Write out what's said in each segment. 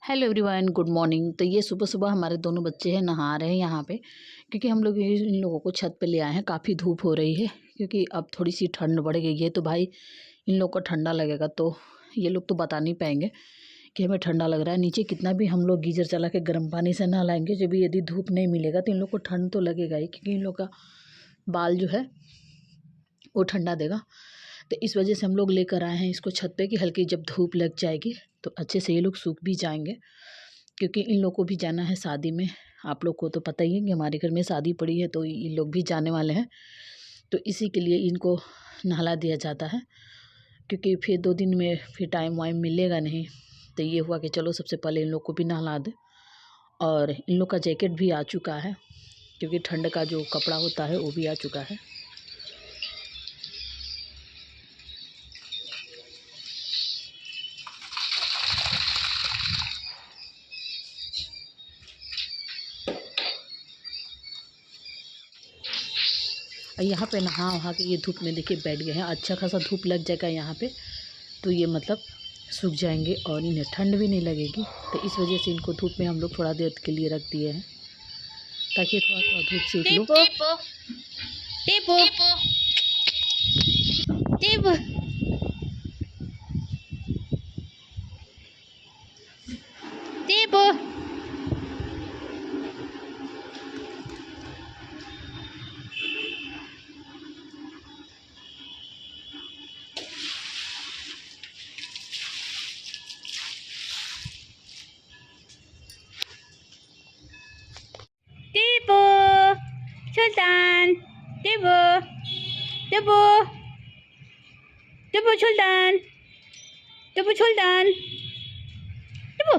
Hello everyone, good morning. तो ये सुबह सुबह हमारे दोनों बच्चे हैं नहा रहे हैं यहाँ पे, क्योंकि हम लोग इन लोगों को छत पे ले आए हैं। काफ़ी धूप हो रही है क्योंकि अब थोड़ी सी ठंड बढ़ गई है, तो भाई इन लोग को ठंडा लगेगा। तो ये लोग तो बता नहीं पाएंगे कि हमें ठंडा लग रहा है। नीचे कितना भी हम लोग गीजर चला के गर्म पानी से नहलाएंगे, जब भी यदि धूप नहीं मिलेगा तो इन लोग को ठंड तो लगेगा ही, क्योंकि इन लोग का बाल जो है वो ठंडा देगा। तो इस वजह से हम लोग लेकर आए हैं इसको छत पे कि हल्की जब धूप लग जाएगी तो अच्छे से ये लोग सूख भी जाएंगे, क्योंकि इन लोग को भी जाना है शादी में। आप लोग को तो पता ही है कि हमारे घर में शादी पड़ी है, तो इन लोग भी जाने वाले हैं। तो इसी के लिए इनको नहला दिया जाता है, क्योंकि फिर 2 दिन में फिर टाइम वाइम मिलेगा नहीं। तो ये हुआ कि चलो सबसे पहले इन लोग को भी नहला दें। और इन लोग का जैकेट भी आ चुका है, क्योंकि ठंड का जो कपड़ा होता है वो भी आ चुका है। और यहाँ पे नहा वहा के ये धूप में देखिए बैठ गए हैं। अच्छा खासा धूप लग जाएगा यहाँ पे, तो ये मतलब सूख जाएंगे और इन्हें ठंड भी नहीं लगेगी। तो इस वजह से इनको धूप में हम लोग थोड़ा देर के लिए रख दिए हैं, ताकि थोड़ा थोड़ा धूप सेक लो। टेपो टेपो टेपो टेपो टेपो सुल्तान टेपो टेपो टेपो सुल्तान टेपो सुल्तान टेपो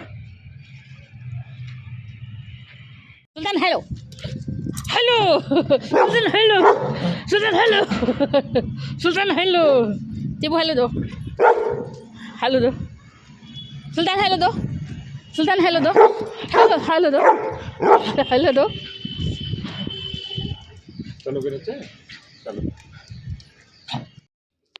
सुल्तान हेलो हेलो सुल्तान हेलो सुल्तान हेलो सुल्तान हेलो टेपो हेलो दो सुल्तान हेलो दो सुल्तान हेलो दो हेलो दो हेलो दो। चलो चलो।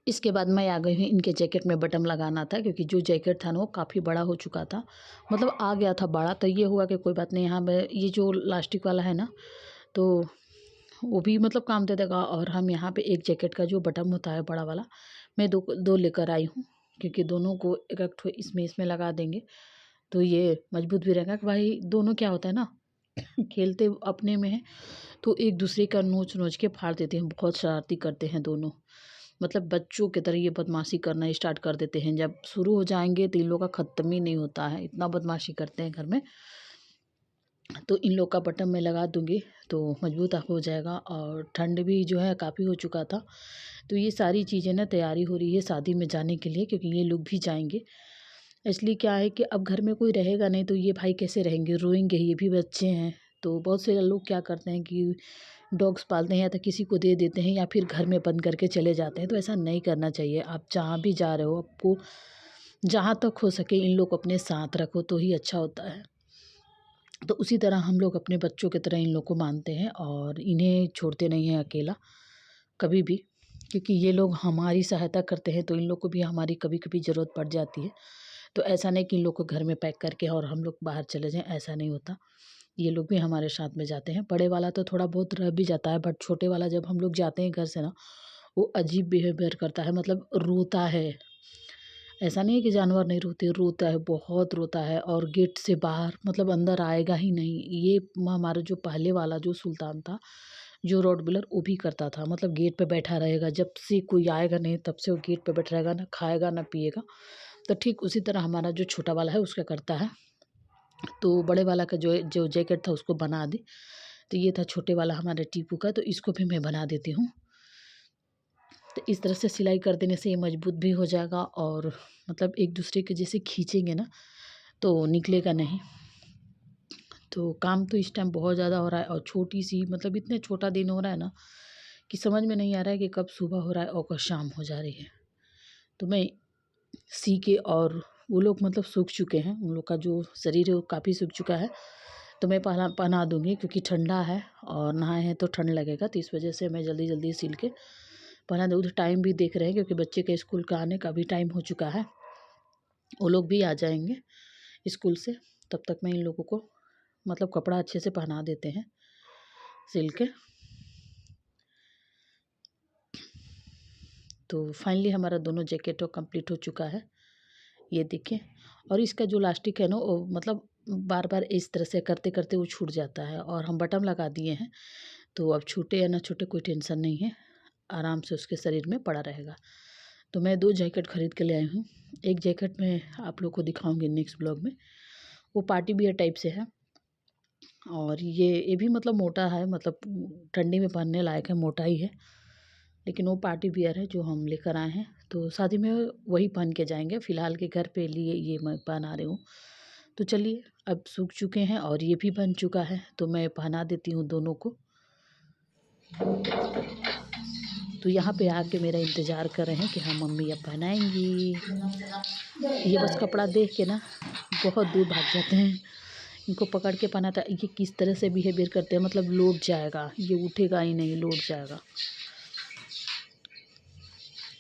इसके बाद मैं आ गई हूँ। इनके जैकेट में बटन लगाना था, क्योंकि जो जैकेट था ना वो काफ़ी बड़ा हो चुका था, मतलब आ गया था बड़ा। तो ये हुआ कि कोई बात नहीं, यहाँ पे ये जो लास्टिक वाला है ना, तो वो भी मतलब काम दे देगा। और हम यहाँ पे एक जैकेट का जो बटन होता है बड़ा वाला, मैं दो लेकर आई हूँ, क्योंकि दोनों को एक एक ठो इसमें लगा देंगे तो ये मजबूत भी रहेगा। कि भाई दोनों क्या होता है ना, खेलते अपने में है तो एक दूसरे का नोच नोच के फाड़ देते हैं। बहुत शरारती करते हैं दोनों, मतलब बच्चों की तरह ये बदमाशी करना स्टार्ट कर देते हैं। जब शुरू हो जाएंगे तो इन लोग का ख़त्म ही नहीं होता है, इतना बदमाशी करते हैं घर में। तो इन लोग का बटन मैं लगा दूंगी तो मजबूत हो जाएगा। और ठंड भी जो है काफ़ी हो चुका था, तो ये सारी चीज़ें ना तैयारी हो रही है शादी में जाने के लिए, क्योंकि ये लोग भी जाएंगे। इसलिए क्या है कि अब घर में कोई रहेगा नहीं तो ये भाई कैसे रहेंगे, रोएंगे। ये भी बच्चे हैं। तो बहुत से लोग क्या करते हैं कि डॉग्स पालते हैं या तो किसी को दे देते हैं, या फिर घर में बंद करके चले जाते हैं। तो ऐसा नहीं करना चाहिए। आप जहाँ भी जा रहे हो, आपको जहाँ तक हो सके इन लोग अपने साथ रखो तो ही अच्छा होता है। तो उसी तरह हम लोग अपने बच्चों की तरह इन लोग को मानते हैं और इन्हें छोड़ते नहीं हैं अकेला कभी भी, क्योंकि ये लोग हमारी सहायता करते हैं। तो इन लोग को भी हमारी कभी कभी ज़रूरत पड़ जाती है। तो ऐसा नहीं कि इन लोग को घर में पैक करके और हम लोग बाहर चले जाएं, ऐसा नहीं होता। ये लोग भी हमारे साथ में जाते हैं। बड़े वाला तो थोड़ा बहुत रह भी जाता है, बट छोटे वाला जब हम लोग जाते हैं घर से ना, वो अजीब बिहेवियर करता है, मतलब रोता है। ऐसा नहीं है कि जानवर नहीं रोते, रोता है, बहुत रोता है। और गेट से बाहर मतलब अंदर आएगा ही नहीं। ये हमारा जो पहले वाला जो सुल्तान था, जो रॉटविलर, वो भी करता था। मतलब गेट पे बैठा रहेगा, जब से कोई आएगा नहीं तब से वो गेट पे बैठा रहेगा, ना खाएगा ना पिएगा। तो ठीक उसी तरह हमारा जो छोटा वाला है उसका करता है। तो बड़े वाला का जो जो जैकेट था उसको बना दी। तो ये था छोटे वाला हमारे टीपू का, तो इसको भी मैं बना देती हूँ। तो इस तरह से सिलाई कर देने से ये मजबूत भी हो जाएगा, और मतलब एक दूसरे के जैसे खींचेंगे ना तो निकलेगा नहीं। तो काम तो इस टाइम बहुत ज़्यादा हो रहा है, और छोटी सी मतलब इतने छोटा दिन हो रहा है ना कि समझ में नहीं आ रहा है कि कब सुबह हो रहा है और कब शाम हो जा रही है। तो मैं सी के, और वो लोग मतलब सूख चुके हैं, उन लोग का जो शरीर है वो काफ़ी सूख चुका है। तो मैं पहना दूँगी, क्योंकि ठंडा है और नहाए हैं तो ठंड लगेगा। तो इस वजह से मैं जल्दी जल्दी सिल के पहना दूँ। टाइम भी देख रहे हैं, क्योंकि बच्चे के स्कूल का आने का भी टाइम हो चुका है। वो लोग भी आ जाएंगे स्कूल से। तब तक मैं इन लोगों को मतलब कपड़ा अच्छे से पहना देते हैं सिल के। तो फाइनली हमारा दोनों जैकेट तो कंप्लीट हो चुका है, ये देखिए। और इसका जो लास्टिक है ना वो मतलब बार बार इस तरह से करते करते वो छूट जाता है, और हम बटन लगा दिए हैं तो अब छूटे या ना छूटे कोई टेंशन नहीं है, आराम से उसके शरीर में पड़ा रहेगा। तो मैं 2 जैकेट ख़रीद के ले आई हूँ। एक जैकेट मैं आप लोग को दिखाऊंगी नेक्स्ट ब्लॉग में, वो पार्टी वियर टाइप से है, और ये भी मतलब मोटा है, मतलब ठंडी में पहनने लायक है, मोटा ही है, लेकिन वो पार्टी वियर है जो हम लेकर आए हैं। तो शादी में वही पहन के जाएंगे, फ़िलहाल के घर पे लिए ये मैं पहना रही हूँ। तो चलिए, अब सूख चुके हैं और ये भी बन चुका है, तो मैं पहना देती हूँ दोनों को। तो यहाँ पे आके मेरा इंतज़ार कर रहे हैं कि हाँ मम्मी अब पहनाएंगी। ये बस कपड़ा देख के ना बहुत दूर भाग जाते हैं। इनको पकड़ के पहनाता, ये किस तरह से बिहेवियर करते हैं, मतलब लौट जाएगा, ये उठेगा ही नहीं, लौट जाएगा।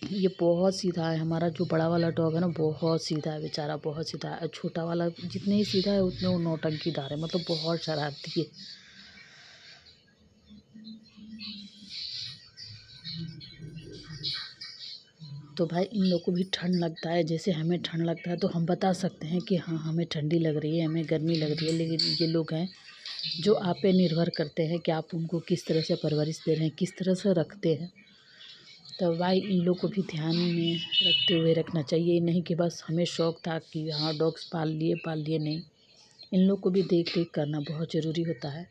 ये बहुत सीधा है, हमारा जो बड़ा वाला डॉग है ना बहुत सीधा है बेचारा, बहुत सीधा है। छोटा वाला जितने ही सीधा है उतने वो नौटंकीदार है, मतलब बहुत शरारती है। तो भाई इन लोग को भी ठंड लगता है, जैसे हमें ठंड लगता है तो हम बता सकते हैं कि हाँ हमें ठंडी लग रही है, हमें गर्मी लग रही है, लेकिन ये लोग हैं जो आप पे निर्भर करते हैं कि आप उनको किस तरह से परवरिश दे रहे हैं, किस तरह से रखते हैं। तो भाई इन लोग को भी ध्यान में रखते हुए रखना चाहिए, नहीं कि बस हमें शौक़ था कि हाँ डॉग्स पाल लिए, नहीं। इन लोग को भी देख रेख करना बहुत ज़रूरी होता है।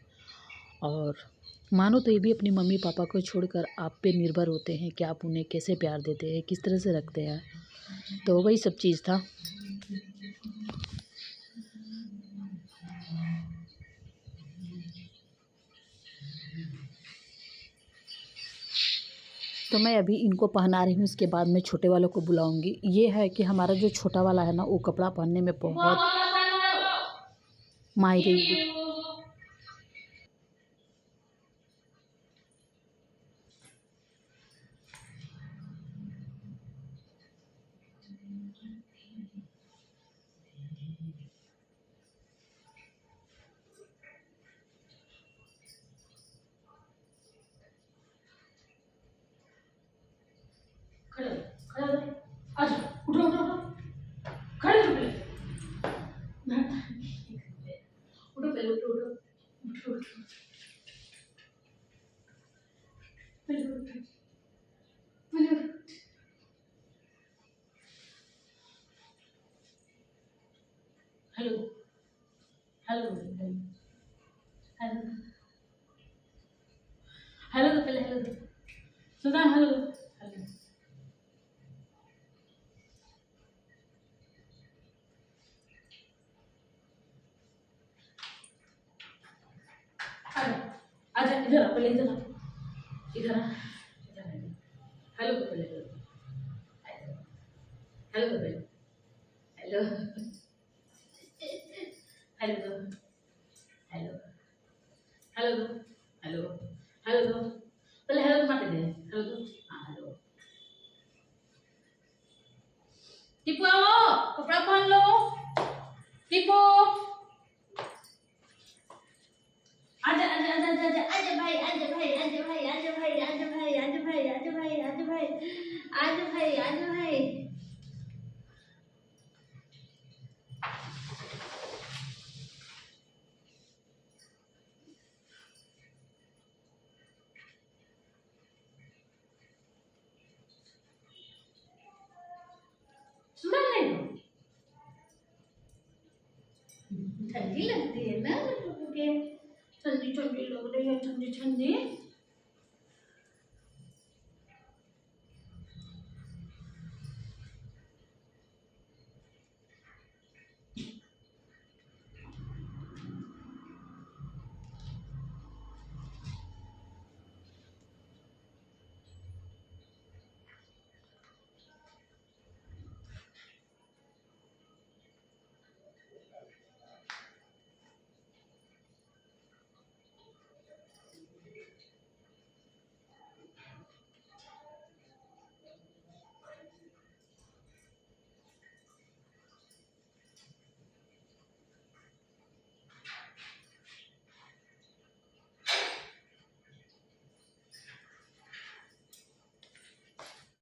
और मानो तो ये भी अपनी मम्मी पापा को छोड़कर आप पे निर्भर होते हैं कि आप उन्हें कैसे प्यार देते हैं, किस तरह से रखते हैं। तो वही सब चीज़ था। तो मैं अभी इनको पहना रही हूँ, इसके बाद मैं छोटे वालों को बुलाऊंगी। ये है कि हमारा जो छोटा वाला है ना वो कपड़ा पहनने में बहुत माहिर है। खड़े खड़े आजा, उठो उठो उठो, खड़े हो पहले, उठो पहले, उठो उठो उठो उठो पहले उठो पहले उठो। हेलो हेलो हेलो हेलो तो पहले हेलो दो, सुल्तान हेलो हेलो। आजा इधर आ, पहले इधर आ, इधर आ, हेलो तो पहले हेलो, हेलो तो पहले हेलो, हेलो तो हेलो, हेलो तो हेलो, हेलो तो पहले हेलो तो मत दे, हेलो तो हाँ हेलो। टीपू आओ, कपड़ा पहन लो, टीपू आजा आजा आजा आजा आजा भाई, आजा भाई, आजा भाई, आजा भाई, आजा भाई, आजा भाई, आजा भाई, आजा भाई, आजा भाई, आजा भाई। सुना नहीं, ठंडी लगती है ना लोगों के, ठंडी ठंडी लग रही है, ठंडी ठंडी।